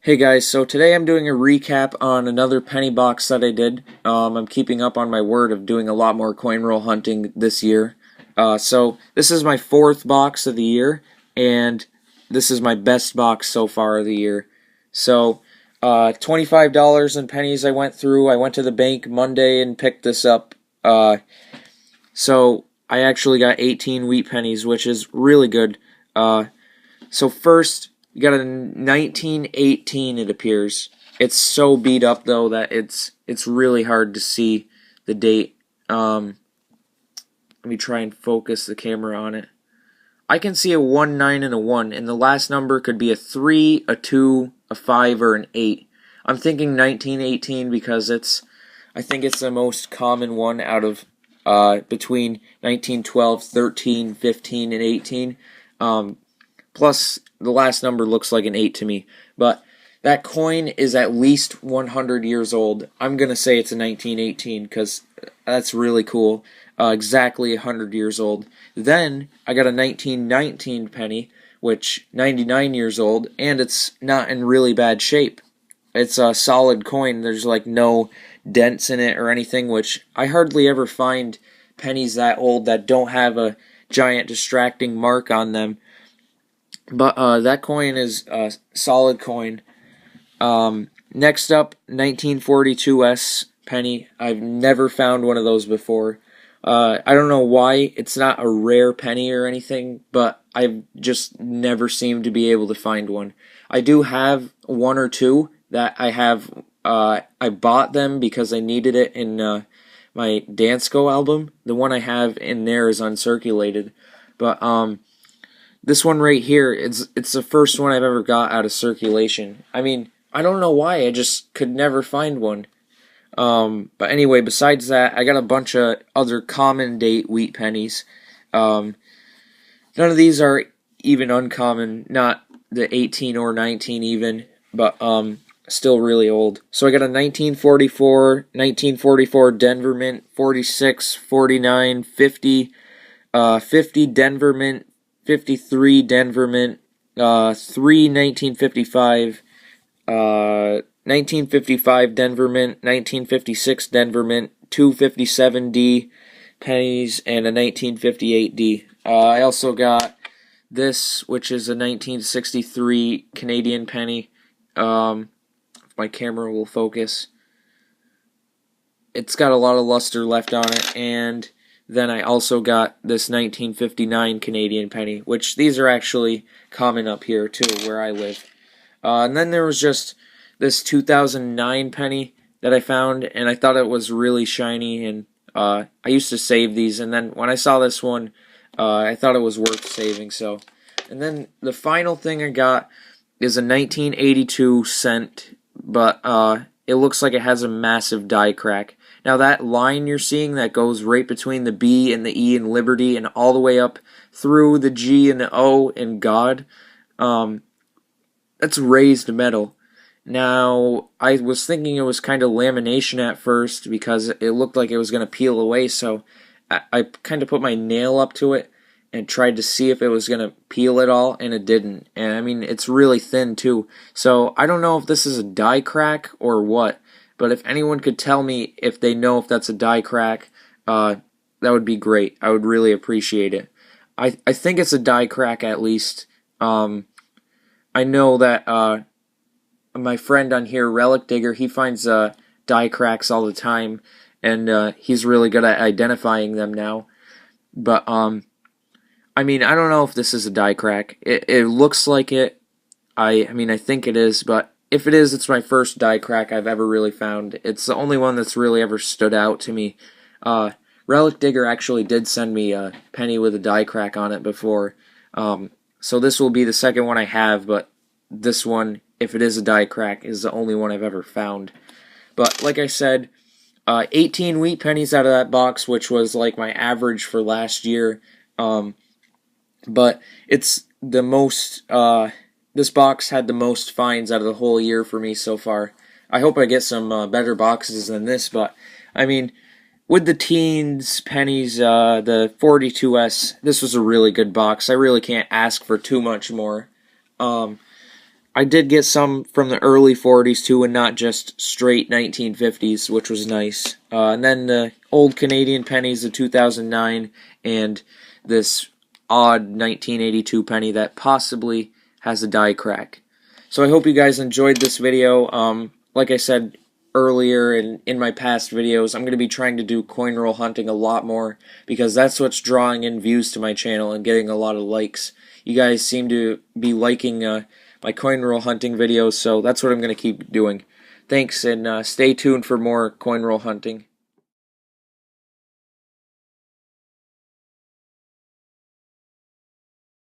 Hey guys, so today I'm doing a recap on another penny box that I did. I'm keeping up on my word of doing a lot more coin roll hunting this year. So this is my fourth box of the year, and this is my best box so far of the year. So, $25 in pennies I went through. I went to the bank Monday and picked this up. So I actually got 18 wheat pennies, which is really good. So first, you got a 1918, it appears. It's so beat up though that it's really hard to see the date. Let me try and focus the camera on it. I can see a 1, 9, and a 1, and the last number could be a 3, a 2, a 5, or an 8. I'm thinking 1918 because I think it's the most common one out of between 1912, 13, 15, and 18. Plus, the last number looks like an 8 to me. But that coin is at least 100 years old. I'm going to say it's a 1918 because that's really cool. Exactly 100 years old. Then, I got a 1919 penny, which 99 years old, and it's not in really bad shape. It's a solid coin. There's like no dents in it or anything, which I hardly ever find pennies that old that don't have a giant distracting mark on them. But that coin is a solid coin. Next up, 1942S penny. I've never found one of those before. I don't know why. It's not a rare penny or anything, but I've just never seemed to be able to find one. I do have one or two that I have. I bought them because I needed it in my Dansko album. The one I have in there is uncirculated, but this one right here, it's the first one I've ever got out of circulation. I mean, I don't know why, I just could never find one. But anyway, besides that, I got a bunch of other common date wheat pennies. None of these are even uncommon, not the 18 or 19 even, but still really old. So I got a 1944 Denver Mint, 46, 49, 50, 50 Denver Mint, 53 Denver Mint, 3 1955, 1955 Denver Mint, 1956 Denver Mint, 257D pennies, and a 1958D. I also got this, which is a 1963 Canadian penny. If my camera will focus. It's got a lot of luster left on it, and then I also got this 1959 Canadian penny, which these are actually common up here too, where I live. And then there was just this 2009 penny that I found, and I thought it was really shiny, and I used to save these, and then when I saw this one, I thought it was worth saving, so. And then the final thing I got is a 1982 cent, but it looks like it has a massive die crack. Now that line you're seeing that goes right between the B and the E in Liberty and all the way up through the G and the O in God, that's raised metal. Now, I was thinking it was kind of lamination at first because it looked like it was going to peel away, so I kind of put my nail up to it and tried to see if it was going to peel at all, and it didn't. And I mean, it's really thin too. So I don't know if this is a die crack or what, but if anyone could tell me if they know if that's a die crack, that would be great. I would really appreciate it. I think it's a die crack at least. I know that my friend on here, Relic Digger, he finds die cracks all the time, and he's really good at identifying them now. But I mean, I don't know if this is a die crack. It looks like it. I mean, I think it is, but if it is, it's my first die crack I've ever really found. It's the only one that's really ever stood out to me. Relic Digger actually did send me a penny with a die crack on it before. So this will be the second one I have, but this one, if it is a die crack, is the only one I've ever found. But like I said, 18 wheat pennies out of that box, which was like my average for last year. But it's the most, this box had the most finds out of the whole year for me so far. I hope I get some better boxes than this, but I mean, with the teens, pennies, the 42S, this was a really good box. I really can't ask for too much more. I did get some from the early 40s too, and not just straight 1950s, which was nice. And then the old Canadian pennies, the 2009, and this odd 1982 penny that possibly has a die crack. So I hope you guys enjoyed this video. Like I said earlier in my past videos, I'm going to be trying to do coin roll hunting a lot more, because that's what's drawing in views to my channel and getting a lot of likes. You guys seem to be liking my coin roll hunting videos, so that's what I'm going to keep doing. Thanks, and stay tuned for more coin roll hunting.